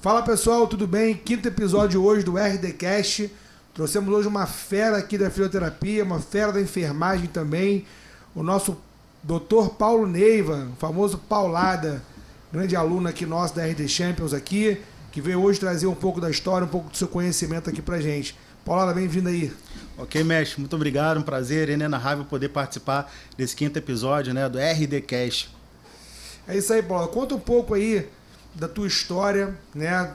Fala pessoal, tudo bem? Quinto episódio hoje do RDcast. Trouxemos hoje uma fera aqui da fisioterapia, uma fera da enfermagem também. O nosso Dr. Paulo Neiva, o famoso Paulada, grande aluno aqui nosso da RD Champions aqui, que veio hoje trazer um pouco da história, um pouco do seu conhecimento aqui pra gente. Paulada, bem-vindo aí. Ok, mestre, muito obrigado, um prazer inenarrável poder participar desse quinto episódio, né, do RDcast. É isso aí, Paulada. Conta um pouco aí da tua história, né?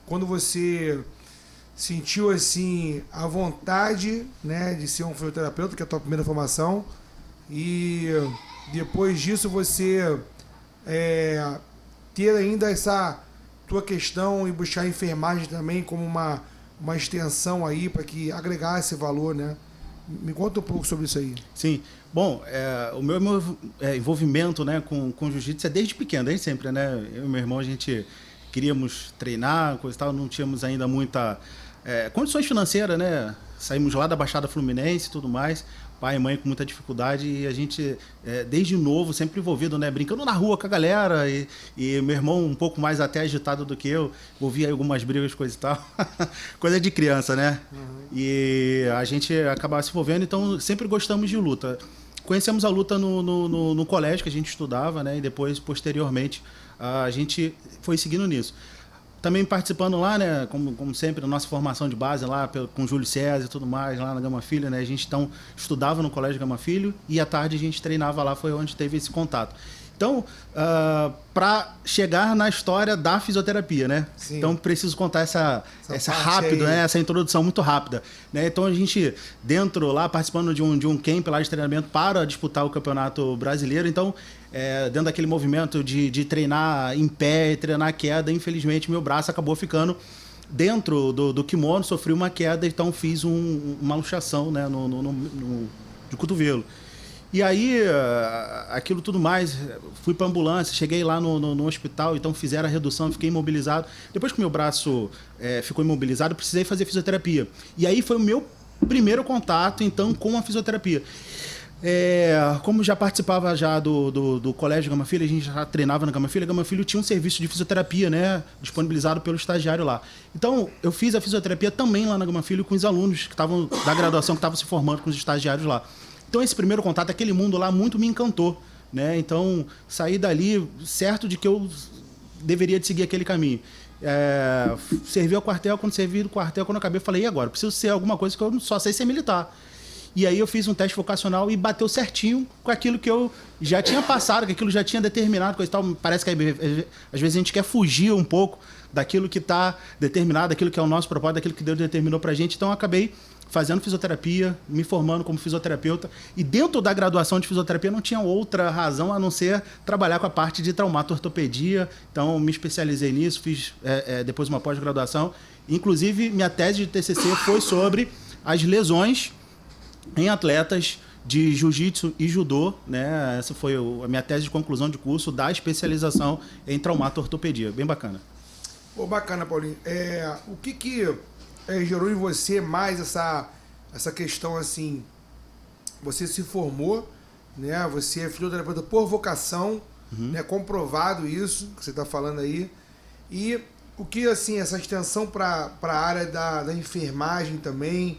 Quando você sentiu assim a vontade, né, de ser um fisioterapeuta, que é a tua primeira formação, e depois disso você ter ainda essa tua questão e buscar a enfermagem também como uma extensão aí para que agregasse valor, né? Me conta um pouco sobre isso aí. Sim. Bom, o meu envolvimento, né, com jiu-jitsu é desde pequeno, desde sempre, né? Eu e meu irmão, a gente queríamos treinar, coisa e tal, não tínhamos ainda muita condições financeiras, né? Saímos lá da Baixada Fluminense e tudo mais, pai e mãe com muita dificuldade, e a gente, desde novo, sempre envolvido, né? Brincando na rua com a galera, e meu irmão um pouco mais até agitado do que eu, ouvia algumas brigas, coisa e tal. Coisa de criança, né? Uhum. E a gente acabava se envolvendo, então sempre gostamos de luta. Conhecemos a luta no colégio que a gente estudava, né? E depois, posteriormente, a gente foi seguindo nisso. Também participando lá, né, como sempre, da nossa formação de base lá com o Júlio César e tudo mais, lá na Gama Filho, né, a gente então estudava no Colégio Gama Filho e à tarde a gente treinava lá, foi onde teve esse contato. Então, para chegar na história da fisioterapia, né? Sim. Então, preciso contar essa rápido, né? Essa introdução muito rápida. Né? Então, a gente, participando de um camp lá de treinamento para disputar o Campeonato Brasileiro. Então, dentro daquele movimento de treinar em pé, treinar a queda, infelizmente, meu braço acabou ficando dentro do kimono, sofri uma queda, então fiz uma luxação, né, de cotovelo. E aí, aquilo tudo mais, fui para a ambulância, cheguei lá no hospital, então fizeram a redução, fiquei imobilizado. Depois que o meu braço ficou imobilizado, eu precisei fazer fisioterapia. E aí foi o meu primeiro contato, então, com a fisioterapia. Como já participava já do Colégio Gama Filho, a gente já treinava na Gama Filho tinha um serviço de fisioterapia, né, disponibilizado pelo estagiário lá. Então, eu fiz a fisioterapia também lá na Gama Filho com os alunos que estavam da graduação, que estavam se formando com os estagiários lá. Então, esse primeiro contato, aquele mundo lá, muito me encantou, né? Então, saí dali certo de que eu deveria de seguir aquele caminho. Servi ao quartel, quando servi do quartel, quando eu acabei, eu falei, e agora? Preciso ser alguma coisa que eu só sei ser militar. E aí eu fiz um teste vocacional e bateu certinho com aquilo que eu já tinha passado, que aquilo já tinha determinado, coisa e tal. Parece que às vezes a gente quer fugir um pouco daquilo que está determinado, daquilo que é o nosso propósito, daquilo que Deus determinou pra gente. Então, eu acabei fazendo fisioterapia, me formando como fisioterapeuta, e dentro da graduação de fisioterapia não tinha outra razão a não ser trabalhar com a parte de traumato-ortopedia. Então, me especializei nisso, fiz depois uma pós-graduação. Inclusive, minha tese de TCC foi sobre as lesões em atletas de jiu-jitsu e judô, né? Essa foi a minha tese de conclusão de curso da especialização em traumato-ortopedia. Bem bacana. Pô, bacana, Paulinho. O que gerou em você mais essa questão, assim, você se formou, né? Você é fisioterapeuta por vocação, né? Comprovado isso que você está falando aí. E o que, assim, essa extensão para a área da enfermagem também,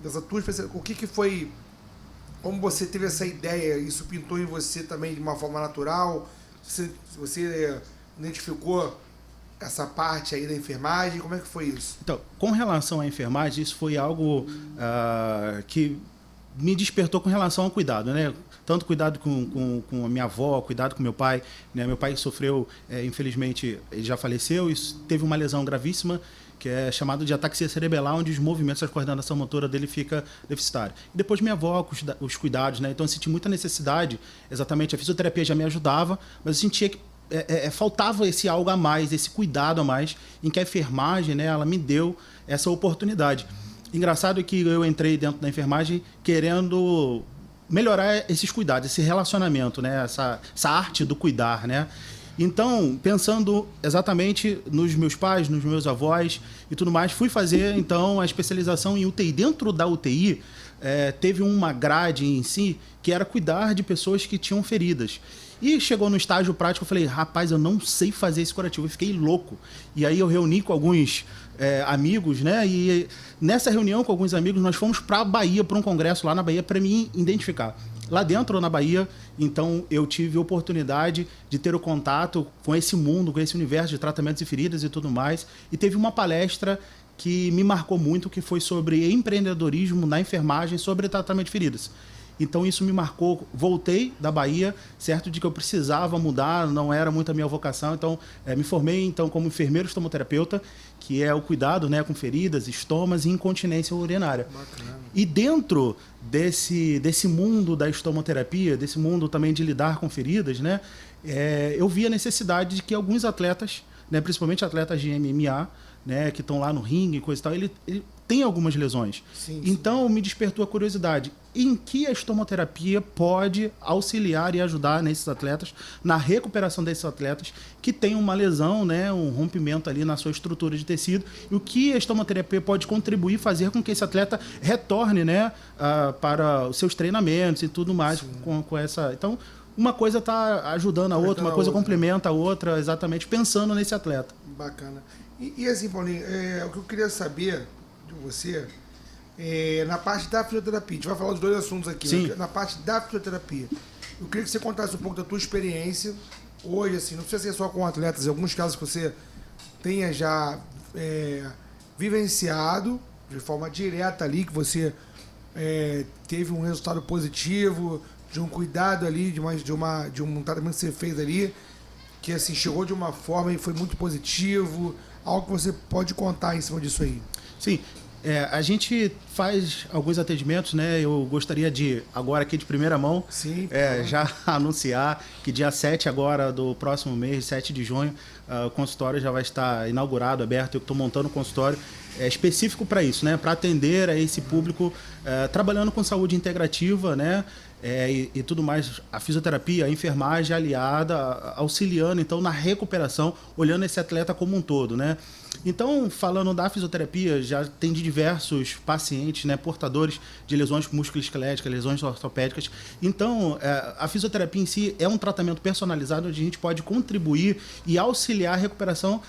dessa tua especialidade, o que foi, como você teve essa ideia, isso pintou em você também de uma forma natural? Você identificou essa parte aí da enfermagem, como é que foi isso? Então, com relação à enfermagem, isso foi algo que me despertou com relação ao cuidado, né? Tanto cuidado com a minha avó, cuidado com meu pai, né? Meu pai sofreu, infelizmente, ele já faleceu, e teve uma lesão gravíssima, que é chamado de ataxia cerebelar, onde os movimentos, a coordenação motora dele fica deficitária. E depois minha avó, os cuidados, né? Então eu senti muita necessidade, exatamente, a fisioterapia já me ajudava, mas eu sentia que faltava esse algo a mais, esse cuidado a mais, em que a enfermagem, né, ela me deu essa oportunidade. Engraçado que eu entrei dentro da enfermagem querendo melhorar esses cuidados, esse relacionamento, né, essa arte do cuidar, né? Então, pensando exatamente nos meus pais, nos meus avós e tudo mais, fui fazer, então, a especialização em UTI. Dentro da UTI, teve uma grade em si que era cuidar de pessoas que tinham feridas. E chegou no estágio prático, eu falei, rapaz, eu não sei fazer esse curativo. Eu fiquei louco. E aí eu reuni com alguns amigos, né? E nessa reunião com alguns amigos, nós fomos para a Bahia, para um congresso lá na Bahia, para me identificar. Lá dentro, na Bahia, então eu tive a oportunidade de ter o contato com esse mundo, com esse universo de tratamentos de feridas e tudo mais. E teve uma palestra que me marcou muito, que foi sobre empreendedorismo na enfermagem, sobre tratamento de feridas. Então isso me marcou, voltei da Bahia, certo de que eu precisava mudar, não era muito a minha vocação, então me formei então como enfermeiro estomoterapeuta, que é o cuidado, né, com feridas, estomas e incontinência urinária. Bacana. E dentro desse mundo da estomoterapia, desse mundo também de lidar com feridas, né, eu vi a necessidade de que alguns atletas, né, principalmente atletas de MMA, né, que estão lá no ringue e coisa e tal, ele tem algumas lesões. Sim, então me despertou a curiosidade em que a estomoterapia pode auxiliar e ajudar nesses atletas, na recuperação desses atletas que têm uma lesão, né, um rompimento ali na sua estrutura de tecido, e o que a estomoterapia pode contribuir e fazer com que esse atleta retorne, né, para os seus treinamentos e tudo mais com essa... Então, uma coisa está ajudando a outra, uma coisa complementa a outra, exatamente pensando nesse atleta. Bacana. E assim, Paulinho, o que eu queria saber de você, na parte da fisioterapia, a gente vai falar dos dois assuntos aqui. Sim. Né? Na parte da fisioterapia, eu queria que você contasse um pouco da tua experiência hoje, assim, não precisa ser só com atletas, em alguns casos que você tenha já vivenciado de forma direta ali, que você teve um resultado positivo, de um cuidado ali, de um tratamento que você fez ali, que assim, chegou de uma forma e foi muito positivo, algo que você pode contar em cima disso aí. Sim, a gente faz alguns atendimentos, né? Eu gostaria de, agora aqui de primeira mão, Sim, já anunciar que dia 7 agora do próximo mês, 7 de junho, o consultório já vai estar inaugurado, aberto. Eu estou montando um consultório específico para isso, né? Para atender a esse público, trabalhando com saúde integrativa, né? E tudo mais, a fisioterapia, a enfermagem aliada, auxiliando então na recuperação, olhando esse atleta como um todo, né? Então, falando da fisioterapia, já tem diversos pacientes, né, portadores de lesões musculoesqueléticas, lesões ortopédicas. Então, a fisioterapia em si é um tratamento personalizado onde a gente pode contribuir e auxiliar a recuperação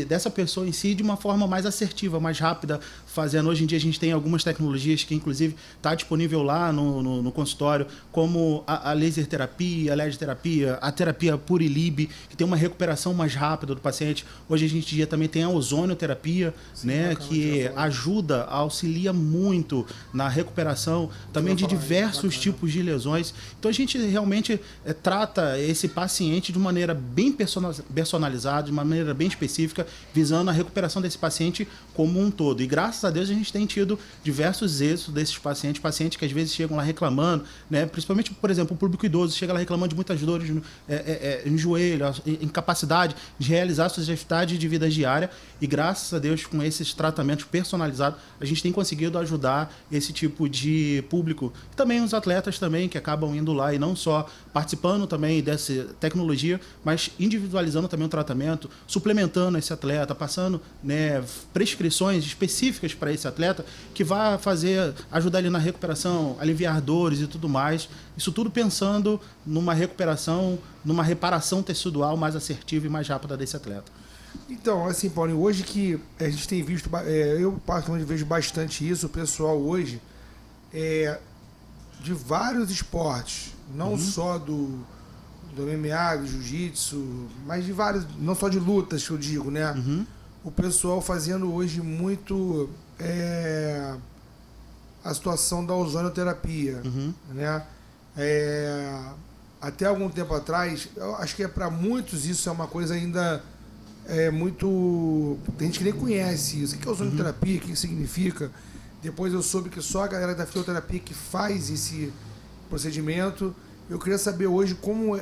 dessa pessoa em si de uma forma mais assertiva, mais rápida, fazendo. Hoje em dia a gente tem algumas tecnologias que inclusive está disponível lá no consultório, como a laser terapia, a LED terapia, a terapia Purilib, que tem uma recuperação mais rápida do paciente. Hoje a gente também tem a ozonioterapia, né, que ajuda, auxilia muito na recuperação também de diversos tipos de lesões. Então a gente realmente trata esse paciente de uma maneira bem personalizada, de uma maneira bem específica, visando a recuperação desse paciente como um todo. E graças a Deus a gente tem tido diversos êxitos desses pacientes que às vezes chegam lá reclamando, né, principalmente, por exemplo, o público idoso chega lá reclamando de muitas dores no joelho, incapacidade de realizar suas atividades de vida diária. E graças a Deus, com esses tratamentos personalizados, a gente tem conseguido ajudar esse tipo de público. Também os atletas também, que acabam indo lá e não só participando também dessa tecnologia, mas individualizando também o tratamento, suplementando esse atleta, passando, né, prescrições específicas para esse atleta, que vai ajudar ele na recuperação, aliviar dores e tudo mais. Isso tudo pensando numa recuperação, numa reparação tecidual mais assertiva e mais rápida desse atleta. Então, assim, Paulinho, hoje que a gente tem visto, eu particularmente vejo bastante isso, o pessoal hoje, de vários esportes, não só do MMA, do jiu-jitsu, mas de vários, não só de lutas que eu digo, né? O pessoal fazendo hoje muito a situação da ozonioterapia, né? Até algum tempo atrás, eu acho que para muitos isso é uma coisa ainda muito... Tem gente que nem conhece isso. O que é ozonioterapia? O que significa? Depois eu soube que só a galera da fisioterapia que faz esse procedimento. Eu queria saber hoje como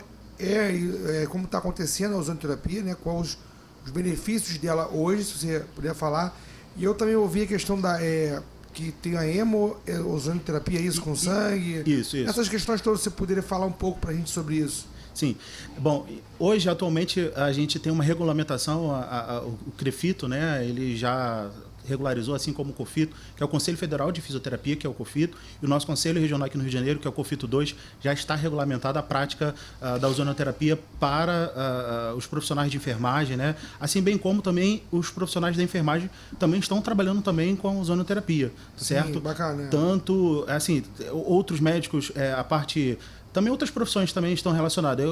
como está acontecendo a ozonioterapia, né? Quais os benefícios dela hoje, se você puder falar. E eu também ouvi a questão que tem a ozonioterapia, isso com sangue. Isso. Essas questões todas, você poderia falar um pouco para a gente sobre isso? Sim. Bom, hoje, atualmente, a gente tem uma regulamentação, o CREFITO, né? Ele já regularizou, assim como o COFITO, que é o Conselho Federal de Fisioterapia, que é o COFITO, e o nosso Conselho Regional aqui no Rio de Janeiro, que é o COFITO 2, já está regulamentada a prática da ozonoterapia para os profissionais de enfermagem, né? Assim bem como também os profissionais da enfermagem também estão trabalhando também com a ozonoterapia, certo? Sim, bacana. Tanto, assim, outros médicos, a parte... Também outras profissões também estão relacionadas.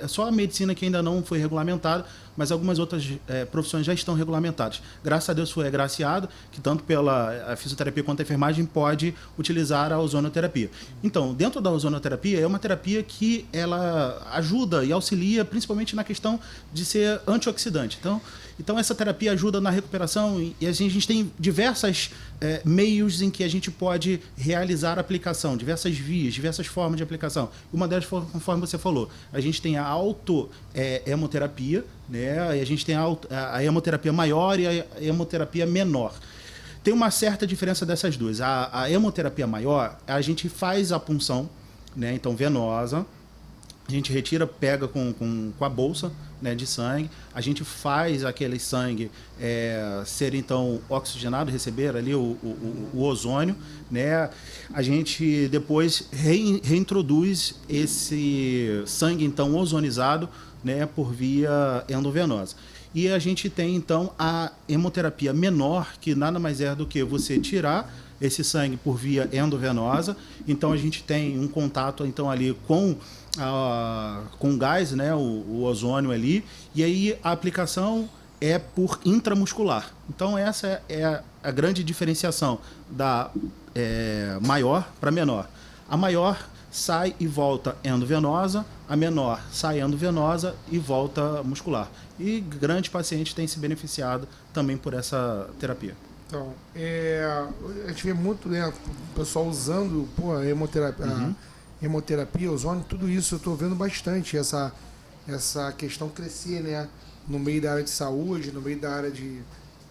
Só a medicina que ainda não foi regulamentada, mas algumas outras profissões já estão regulamentadas. Graças a Deus foi agraciado que tanto pela fisioterapia quanto a enfermagem pode utilizar a ozonoterapia. Então, dentro da ozonoterapia, é uma terapia que ela ajuda e auxilia principalmente na questão de ser antioxidante. Então essa terapia ajuda na recuperação e a gente tem diversos meios em que a gente pode realizar a aplicação, diversas vias, diversas formas de aplicação. Uma delas, conforme você falou, a gente tem a hemoterapia, né? E a gente tem a hemoterapia maior e a hemoterapia menor. Tem uma certa diferença dessas duas. A hemoterapia maior, a gente faz a punção, né? Então venosa, a gente retira, pega com a bolsa, né, de sangue, a gente faz aquele sangue ser então oxigenado, receber ali o ozônio, né? A gente depois reintroduz esse sangue então ozonizado, né, por via endovenosa. E a gente tem então a hemoterapia menor, que nada mais é do que você tirar esse sangue por via endovenosa. Então a gente tem um contato então ali com gás, né, o ozônio ali, e aí a aplicação é por intramuscular. Então essa é a grande diferenciação da maior para menor. A maior sai e volta endovenosa, a menor sai endovenosa e volta muscular. E grandes pacientes têm se beneficiado também por essa terapia. Então, a gente vê muito, né, o pessoal usando a hemoterapia, hemoterapia, ozônio, tudo isso eu estou vendo bastante essa questão crescer, né, no meio da área de saúde, no meio da área de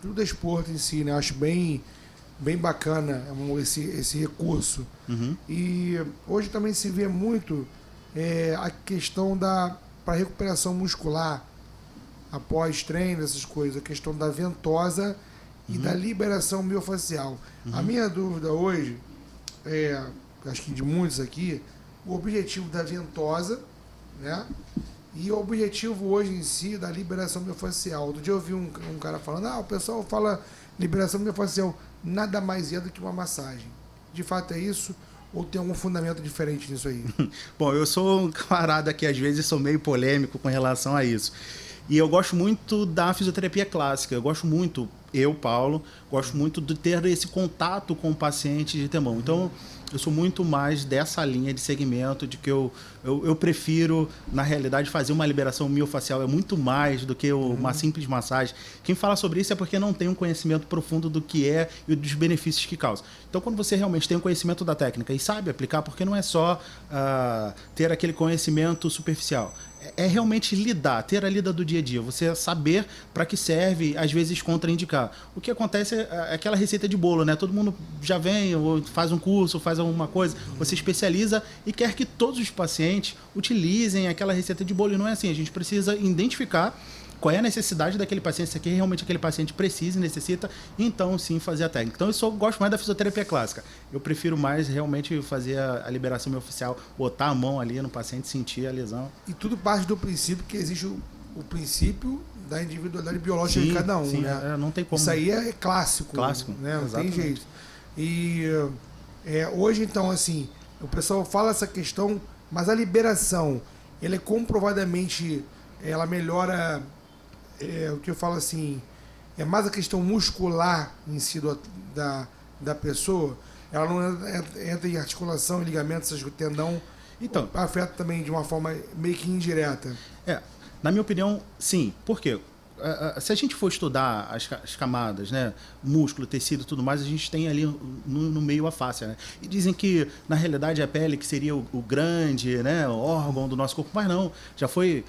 do desporto em si, né? Eu acho bem bacana esse recurso. E hoje também se vê muito a questão para recuperação muscular após treino, essas coisas, a questão da ventosa e da liberação miofascial. A minha dúvida hoje, acho que de muitos aqui, o objetivo da ventosa, né? E o objetivo hoje em si da liberação miofascial. Outro dia eu ouvi um cara falando, o pessoal fala liberação miofascial, nada mais é do que uma massagem. De fato é isso? Ou tem algum fundamento diferente nisso aí? Bom, eu sou um camarada que às vezes sou meio polêmico com relação a isso. E eu gosto muito da fisioterapia clássica. Eu gosto muito, Paulo, gosto muito de ter esse contato com o paciente de temão. Então, eu sou muito mais dessa linha de segmento, de que eu prefiro, na realidade, fazer uma liberação miofascial. É muito mais do que uma simples massagem. Quem fala sobre isso é porque não tem um conhecimento profundo do que é e dos benefícios que causa. Então, quando você realmente tem um conhecimento da técnica e sabe aplicar, porque não é só ter aquele conhecimento superficial. É realmente ter a lida do dia a dia, você saber para que serve, às vezes contraindicar. O que acontece é aquela receita de bolo, né? Todo mundo já vem, ou faz um curso, ou faz alguma coisa, você especializa e quer que todos os pacientes utilizem aquela receita de bolo. E não é assim, a gente precisa identificar qual é a necessidade daquele paciente, se aqui realmente aquele paciente precisa e necessita, então sim fazer a técnica. Então eu gosto mais da fisioterapia clássica. Eu prefiro mais realmente fazer a liberação miofascial, botar a mão ali no paciente, sentir a lesão. E tudo parte do princípio que existe o princípio da individualidade biológica de cada um, sim, né? Não tem como. Isso aí é clássico. Clássico, né? Não exatamente. tem jeito. E hoje, então, assim, o pessoal fala essa questão, mas a liberação, ela é comprovadamente, ela melhora... o que eu falo assim, é mais a questão muscular em si da pessoa, ela não entra em articulação, ligamentos, tendão, então afeta também de uma forma meio que indireta. Na minha opinião, sim. Por quê? Se a gente for estudar as camadas, né, músculo, tecido e tudo mais, a gente tem ali no meio a face, né? E dizem que, na realidade, a pele que seria o grande, né, órgão do nosso corpo, mas não. Já foi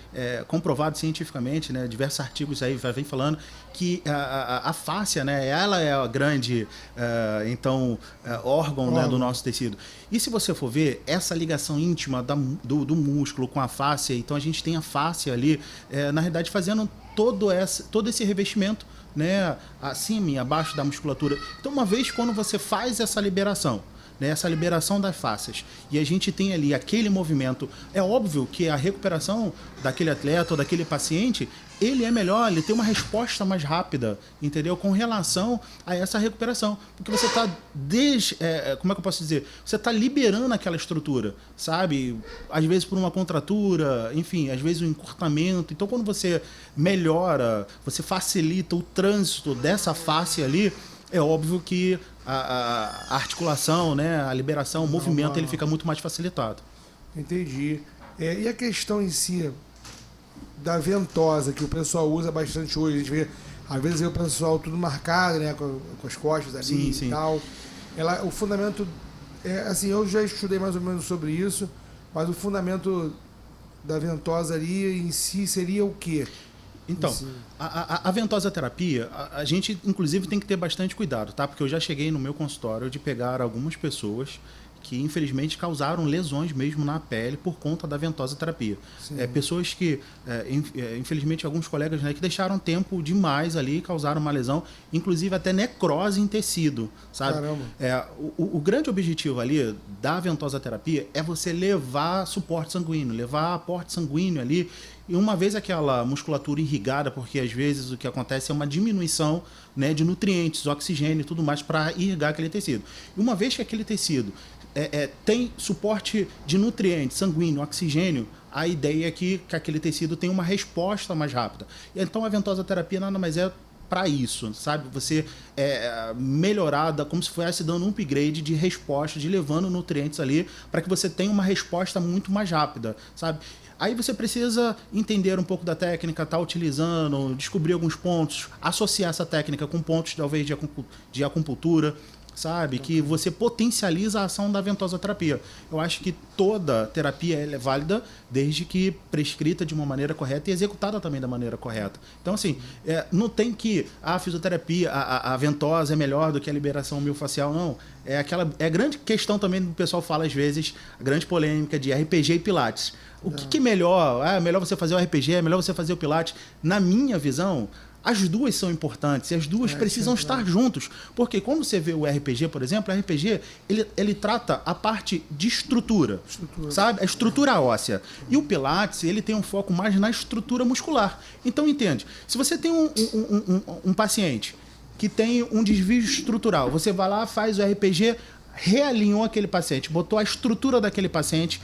comprovado cientificamente, né, diversos artigos aí vem falando que a face, né, ela é a grande órgão, né, do nosso tecido. E se você for ver, essa ligação íntima do músculo com a face, então a gente tem a face ali, na realidade, fazendo todo esse revestimento, né, acima e abaixo da musculatura. Então, uma vez quando você faz essa liberação, né, essa liberação das fáscias, e a gente tem ali aquele movimento, é óbvio que a recuperação daquele atleta ou daquele paciente, ele é melhor, ele tem uma resposta mais rápida, entendeu? Com relação a essa recuperação. Porque você está, como é que eu posso dizer? Você está liberando aquela estrutura, sabe? Às vezes por uma contratura, enfim, às vezes um encurtamento. Então, quando você melhora, você facilita o trânsito dessa face ali, é óbvio que a articulação, né, a liberação, o movimento, ele fica muito mais facilitado. Entendi. E a questão em si da ventosa, que o pessoal usa bastante hoje, a gente vê, às vezes vê o pessoal tudo marcado, né, com as costas ali e tal. O fundamento, assim, eu já estudei mais ou menos sobre isso, mas o fundamento da ventosa ali em si seria o quê? Então, a ventosa terapia, a gente inclusive tem que ter bastante cuidado, tá? Porque eu já cheguei no meu consultório de pegar algumas pessoas que infelizmente causaram lesões mesmo na pele por conta da ventosa terapia. Pessoas que, infelizmente, alguns colegas, né, que deixaram tempo demais ali e causaram uma lesão, inclusive até necrose em tecido, sabe? Caramba. O grande objetivo ali da ventosa terapia é você levar suporte sanguíneo, levar aporte sanguíneo ali. E uma vez aquela musculatura irrigada, porque às vezes o que acontece é uma diminuição, né, de nutrientes, oxigênio e tudo mais para irrigar aquele tecido. E uma vez que aquele tecido tem suporte de nutrientes, sanguíneo, oxigênio, a ideia é que aquele tecido tenha uma resposta mais rápida. Então a ventosa terapia nada mais é para isso, sabe? Você melhorada, como se fosse dando um upgrade de resposta, de levando nutrientes ali, para que você tenha uma resposta muito mais rápida, sabe? Aí você precisa entender um pouco da técnica, estar utilizando, descobrir alguns pontos, associar essa técnica com pontos talvez de acupuntura, sabe? Que você potencializa a ação da ventosa terapia. Eu acho que toda terapia é válida desde que prescrita de uma maneira correta e executada também da maneira correta. Então, assim, não tem que a fisioterapia, a ventosa é melhor do que a liberação miofascial, não. É a grande questão também do pessoal fala às vezes, a grande polêmica de RPG e Pilates. O que é melhor? É melhor você fazer o RPG, é melhor você fazer o Pilates? Na minha visão, as duas são importantes e as duas precisam estar juntos. Porque quando você vê o RPG, por exemplo, o RPG ele trata a parte de estrutura, sabe? A estrutura óssea. E o Pilates, ele tem um foco mais na estrutura muscular. Então, entende? Se você tem um paciente que tem um desvio estrutural, você vai lá, faz o RPG, realinhou aquele paciente, botou a estrutura daquele paciente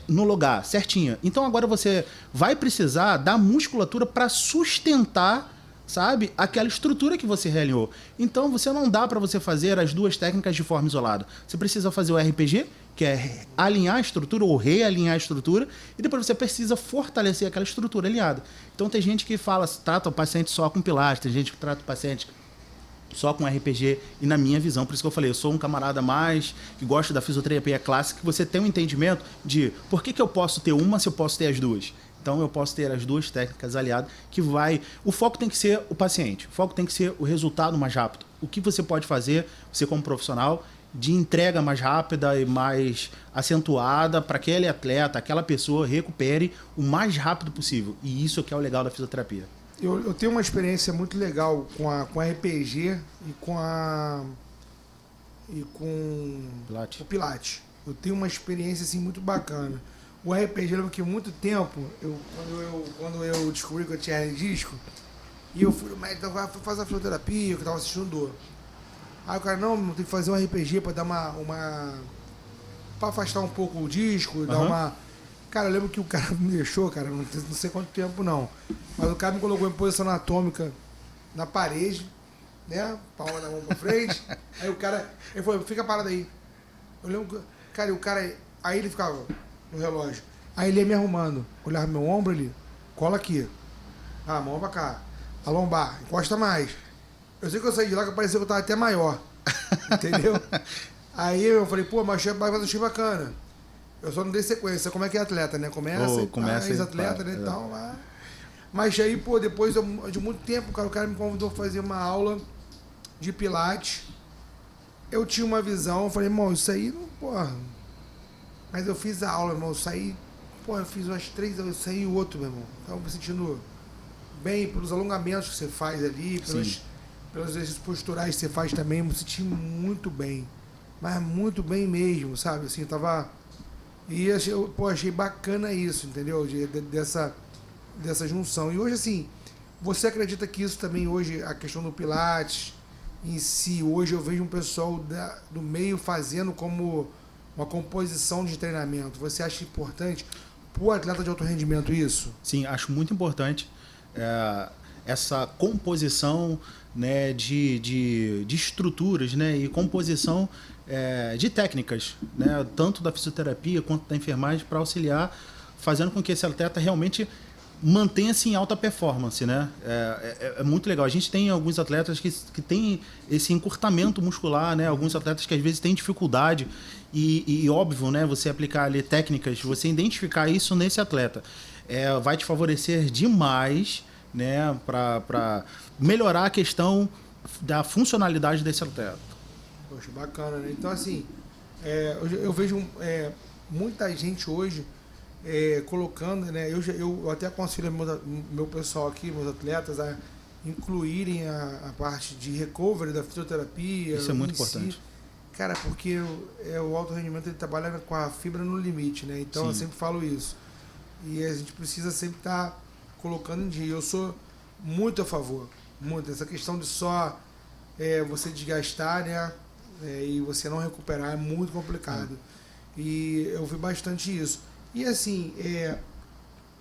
no lugar, certinha. Então, agora você vai precisar da musculatura para sustentar, sabe, aquela estrutura que você realinhou. Então, você não dá para você fazer as duas técnicas de forma isolada. Você precisa fazer o RPG, que é alinhar a estrutura ou realinhar a estrutura, e depois você precisa fortalecer aquela estrutura alinhada. Então, tem gente que trata o paciente só com Pilates, tem gente que trata o paciente só com RPG, e na minha visão, por isso que eu falei, eu sou um camarada mais que gosta da fisioterapia clássica, que você tem um entendimento de por que eu posso ter uma se eu posso ter as duas. Então eu posso ter as duas técnicas aliadas, que vai... O foco tem que ser o paciente, o foco tem que ser o resultado mais rápido. O que você pode fazer, você como profissional, de entrega mais rápida e mais acentuada para aquele atleta, aquela pessoa recupere o mais rápido possível. E isso que é o legal da fisioterapia. Eu tenho uma experiência muito legal com a RPG e com o Pilates. Eu tenho uma experiência assim muito bacana. O RPG, eu lembro que muito tempo, quando eu descobri que eu tinha hernia de disco, e eu fui no médico, fui fazer a fisioterapia, que eu tava assistindo dor. Aí o cara, não, tem que fazer um RPG pra dar pra afastar um pouco o disco, dar uma... Cara, eu lembro que o cara me deixou, cara, não sei quanto tempo não, mas o cara me colocou em posição anatômica na parede, né, palma da mão pra frente, aí o cara, ele falou, fica parado aí. Eu lembro que, cara, e o cara, aí ele ficava no relógio, aí ele ia me arrumando, olhava meu ombro ali, cola aqui, a mão pra cá, a lombar, encosta mais. Eu sei que eu saí de lá que parecia que eu tava até maior, entendeu? Aí eu falei, pô, mas vai fazer um time bacana. Eu só não dei sequência. Como é que é atleta, né? Começa ex-atleta, né, e tal. Lá. Mas aí, pô, depois de muito tempo, o cara me convidou a fazer uma aula de Pilates. Eu tinha uma visão, eu falei, irmão, isso aí não, porra. Mas eu fiz a aula, irmão, eu saí, pô, eu fiz umas 3, eu saí outro, meu irmão. Tava me sentindo bem pelos alongamentos que você faz ali, pelos exercícios posturais que você faz também, eu me senti muito bem. Mas muito bem mesmo, sabe? Assim, tava... E achei bacana isso, entendeu? Dessa junção. E hoje, assim, você acredita que isso também hoje, a questão do Pilates em si, hoje eu vejo um pessoal do meio fazendo como uma composição de treinamento. Você acha importante para o atleta de alto rendimento isso? Sim, acho muito importante essa composição, né, de estruturas, né, e composição de técnicas, né, tanto da fisioterapia quanto da enfermagem, para auxiliar, fazendo com que esse atleta realmente mantenha-se em alta performance, né? É muito legal. A gente tem alguns atletas que têm esse encurtamento muscular, né? Alguns atletas que às vezes têm dificuldade e óbvio, né? Você aplicar ali técnicas, você identificar isso nesse atleta, vai te favorecer demais, né? Para melhorar a questão da funcionalidade desse atleta. Poxa, bacana, né? Então, assim, eu vejo muita gente hoje colocando, né? Eu até aconselho meu pessoal aqui, meus atletas, a incluírem a parte de recovery da fisioterapia. Isso é muito importante. Cara, porque o alto rendimento ele trabalha com a fibra no limite, né? Então eu sempre falo isso. E a gente precisa sempre estar colocando em dia. Eu sou muito a favor, muito. Essa questão de só você desgastar, né? E você não recuperar é muito complicado. E eu vi bastante isso. E assim,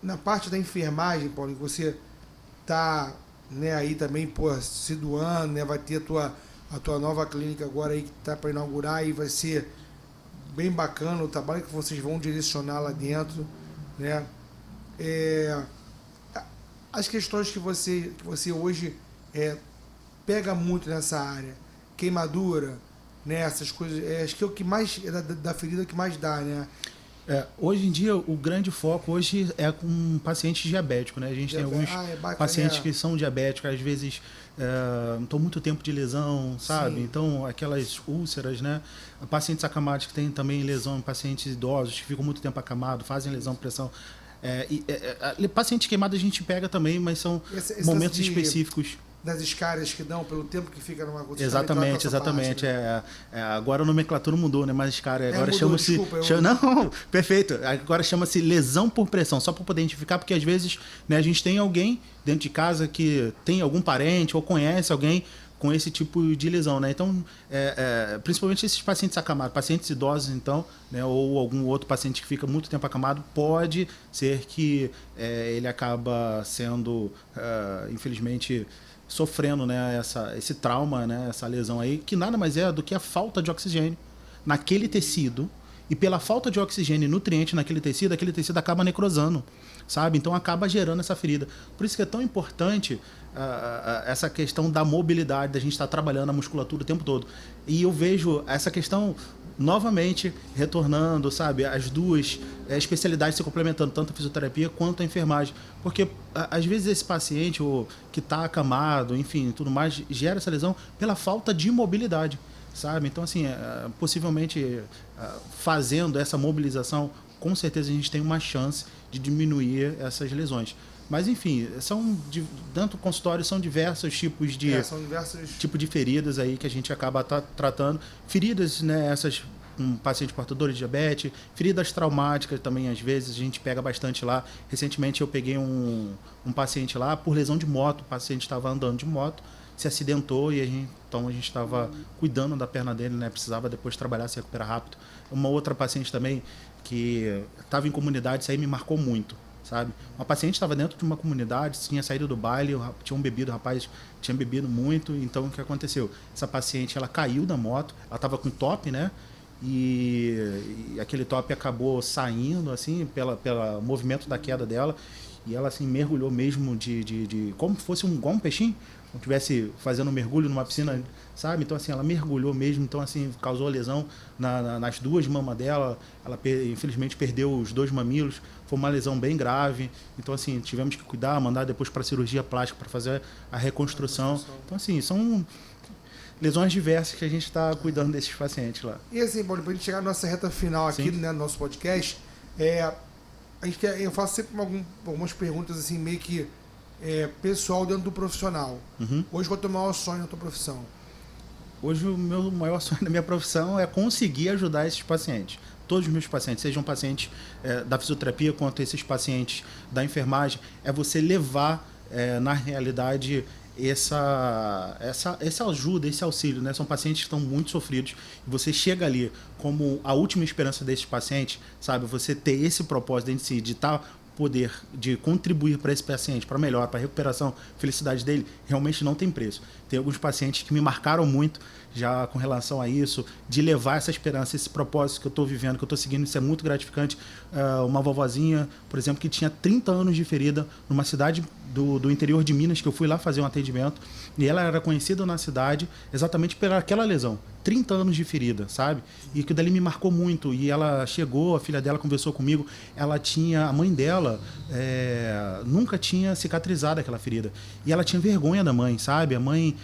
na parte da enfermagem, Paulinho, que você tá, né, aí também, pô, se doando, né? Vai ter a tua nova clínica agora aí que tá para inaugurar e vai ser bem bacana o trabalho que vocês vão direcionar lá dentro, né? As questões que você hoje pega muito nessa área, queimadura, né? Essas coisas, acho que é o que mais da ferida que mais dá, né? Hoje em dia, o grande foco hoje é com pacientes diabéticos, né? A gente tem alguns pacientes que são diabéticos, às vezes estão muito tempo de lesão, sabe? Sim. Então, aquelas úlceras, né? Pacientes acamados que têm também lesão em pacientes idosos, que ficam muito tempo acamados, fazem lesão, pressão. Paciente queimado a gente pega também, mas são momentos específicos. Das escárias que dão pelo tempo que fica numa condição. Exatamente. Parte, né? Agora a nomenclatura mudou, né? Mas escária agora chama-se... Não, perfeito. Agora chama-se lesão por pressão, só para poder identificar, porque às vezes, né, a gente tem alguém dentro de casa que tem algum parente ou conhece alguém com esse tipo de lesão, né? Então, principalmente esses pacientes acamados, pacientes idosos, então, né, ou algum outro paciente que fica muito tempo acamado, pode ser que ele acaba sendo, infelizmente, sofrendo, né, esse trauma, né, essa lesão aí, que nada mais é do que a falta de oxigênio naquele tecido, e pela falta de oxigênio e nutriente naquele tecido, aquele tecido acaba necrosando, sabe? Então acaba gerando essa ferida. Por isso que é tão importante essa questão da mobilidade, da gente estar trabalhando a musculatura o tempo todo. E eu vejo essa questão novamente retornando, sabe? As duas especialidades se complementando, tanto a fisioterapia quanto a enfermagem. Porque às vezes esse paciente que está acamado, enfim, tudo mais, gera essa lesão pela falta de mobilidade, sabe? Então, assim, possivelmente fazendo essa mobilização, com certeza a gente tem uma chance de diminuir essas lesões. Mas, enfim, dentro do consultório são diversos tipos de feridas aí que a gente acaba tratando. Feridas, né, essas com pacientes portadores de diabetes, feridas traumáticas também, às vezes, a gente pega bastante lá. Recentemente eu peguei um paciente lá por lesão de moto. O paciente estava andando de moto, se acidentou e então a gente estava cuidando da perna dele, né? Precisava depois trabalhar, se recuperar rápido. Uma outra paciente também que estava em comunidade, isso aí me marcou muito, sabe? Uma paciente estava dentro de uma comunidade, tinha saído do baile, tinha bebido, o rapaz tinha bebido muito, então o que aconteceu? Essa paciente, ela caiu da moto, ela estava com top, né? E aquele top acabou saindo, assim, pelo movimento da queda dela, e ela, assim, mergulhou mesmo como se fosse igual um peixinho, como estivesse fazendo um mergulho numa piscina, sabe? Então, assim, ela mergulhou mesmo, então, assim, causou lesão nas duas mamas dela. Ela, infelizmente, perdeu os 2 mamilos. Foi uma lesão bem grave. Então, assim, tivemos que cuidar, mandar depois para cirurgia plástica para fazer a reconstrução. Então, assim, são lesões diversas que a gente está cuidando desses pacientes lá. E, assim, Paulinho, para a gente chegar na nossa reta final aqui, né, no nosso podcast, eu faço sempre algumas perguntas, assim, meio que pessoal dentro do profissional. Uhum. Hoje, qual é o teu maior sonho na tua profissão? Hoje o meu maior sonho na minha profissão é conseguir ajudar esses pacientes. Todos os meus pacientes, sejam pacientes da fisioterapia quanto esses pacientes da enfermagem, é você levar, na realidade, essa ajuda, esse auxílio, né? São pacientes que estão muito sofridos e você chega ali como a última esperança desses pacientes, sabe? Você ter esse propósito em si de poder de contribuir para esse paciente, para melhor, para a recuperação, felicidade dele, realmente não tem preço. Tem alguns pacientes que me marcaram muito já com relação a isso, de levar essa esperança, esse propósito que eu estou vivendo, que eu estou seguindo, isso é muito gratificante. Uma vovozinha, por exemplo, que tinha 30 anos de ferida numa cidade do interior de Minas, que eu fui lá fazer um atendimento, e ela era conhecida na cidade exatamente por aquela lesão. 30 anos de ferida, sabe? E que dali me marcou muito. E ela chegou, a filha dela conversou comigo, a mãe dela nunca tinha cicatrizado aquela ferida. E ela tinha vergonha da mãe, sabe? A mãe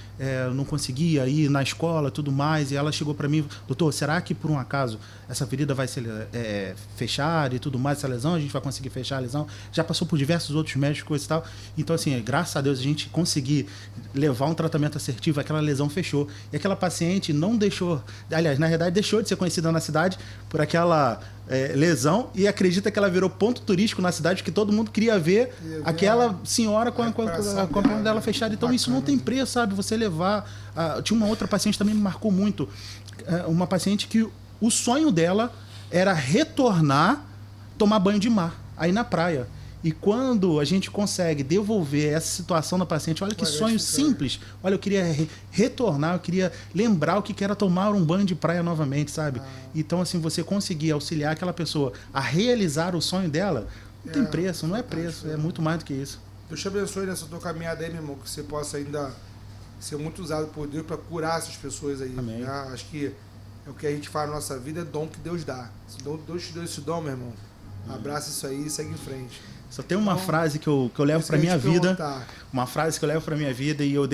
não conseguia ir na escola, tudo mais, e ela chegou para mim, doutor, será que por um acaso essa ferida vai ser fechada e tudo mais, essa lesão, a gente vai conseguir fechar a lesão? Já passou por diversos outros médicos e tal. Então, assim, graças a Deus a gente conseguir levar um tratamento assertivo, aquela lesão fechou. E aquela paciente não deixou, aliás, na verdade, deixou de ser conhecida na cidade por aquela lesão, e acredita que ela virou ponto turístico na cidade, que todo mundo queria ver aquela senhora com a perna dela fechada. Então, isso não tem preço, sabe? Você levar... tinha uma outra paciente também que me marcou muito. Uma paciente que o sonho dela era retornar, tomar banho de mar, aí na praia. E quando a gente consegue devolver essa situação da paciente, olha que sonho simples. Olha, eu queria retornar, eu queria lembrar o que era tomar um banho de praia novamente, sabe? Então, assim, você conseguir auxiliar aquela pessoa a realizar o sonho dela, não tem preço, não é preço, é muito mais do que isso. Deus te abençoe nessa tua caminhada aí, meu irmão, que você possa ainda ser muito usado por Deus para curar essas pessoas aí. Amém. Né? Acho que é o que a gente faz na nossa vida, é dom que Deus dá. Se Deus te deu esse dom, meu irmão, abraça isso aí e segue em frente. Só tem uma frase que eu levo para minha vida, uma frase que eu levo para minha vida e eu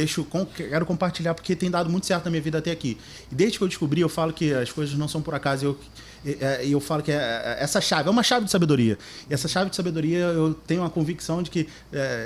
quero compartilhar porque tem dado muito certo na minha vida até aqui. E desde que eu descobri, eu falo que as coisas não são por acaso. Eu falo que essa chave é uma chave de sabedoria. E essa chave de sabedoria, eu tenho uma convicção de que,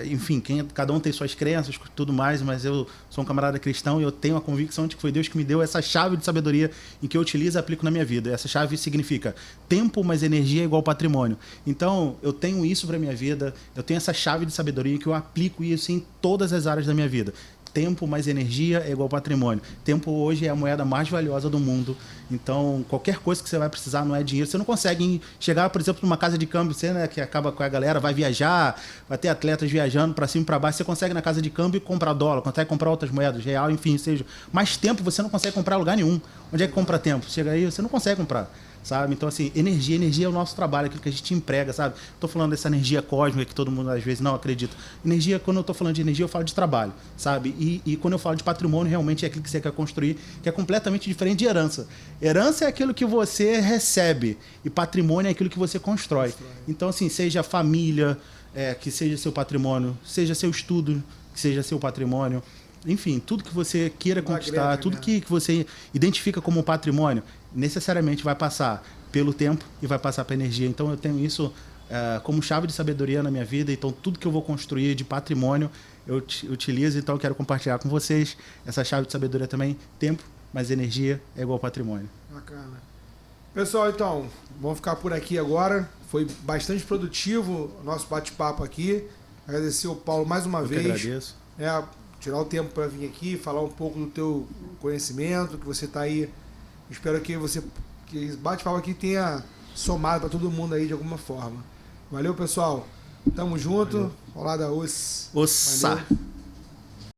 enfim, cada um tem suas crenças e tudo mais, mas eu sou um camarada cristão e eu tenho a convicção de que foi Deus que me deu essa chave de sabedoria em que eu utilizo e aplico na minha vida. Essa chave significa tempo mais energia é igual patrimônio. Então, eu tenho isso para minha vida, eu tenho essa chave de sabedoria que eu aplico isso em todas as áreas da minha vida. Tempo mais energia é igual patrimônio. Tempo hoje é a moeda mais valiosa do mundo. Então, qualquer coisa que você vai precisar não é dinheiro. Você não consegue chegar, por exemplo, numa casa de câmbio, você, né, que acaba com a galera, vai viajar, vai ter atletas viajando para cima e para baixo. Você consegue na casa de câmbio comprar dólar, consegue comprar outras moedas, real, enfim, seja. Mas tempo você não consegue comprar em lugar nenhum. Onde é que compra tempo? Chega aí, você não consegue comprar. Sabe? Então, assim, energia é o nosso trabalho, aquilo que a gente emprega, sabe? Estou falando dessa energia cósmica que todo mundo às vezes não acredita. Energia, quando eu estou falando de energia, eu falo de trabalho, sabe? E quando eu falo de patrimônio, realmente é aquilo que você quer construir, que é completamente diferente de herança. Herança é aquilo que você recebe e patrimônio é aquilo que você constrói. Então, assim, seja família, que seja seu patrimônio, seja seu estudo, que seja seu patrimônio. Enfim, tudo que você queira conquistar, tudo que você identifica como patrimônio, necessariamente vai passar pelo tempo e vai passar para energia. Então eu tenho isso como chave de sabedoria na minha vida. Então tudo que eu vou construir de patrimônio eu utilizo. Então eu quero compartilhar com vocês essa chave de sabedoria também. Tempo mais energia é igual patrimônio. Bacana. Pessoal, então, vamos ficar por aqui agora. Foi bastante produtivo o nosso bate-papo aqui. Agradecer ao Paulo mais uma vez. Eu que agradeço. Tirar o tempo para vir aqui, falar um pouco do teu conhecimento, que você está aí. Espero que esse bate-papo aqui tenha somado para todo mundo aí de alguma forma. Valeu, pessoal. Tamo junto. Olá da Ossa. Valeu.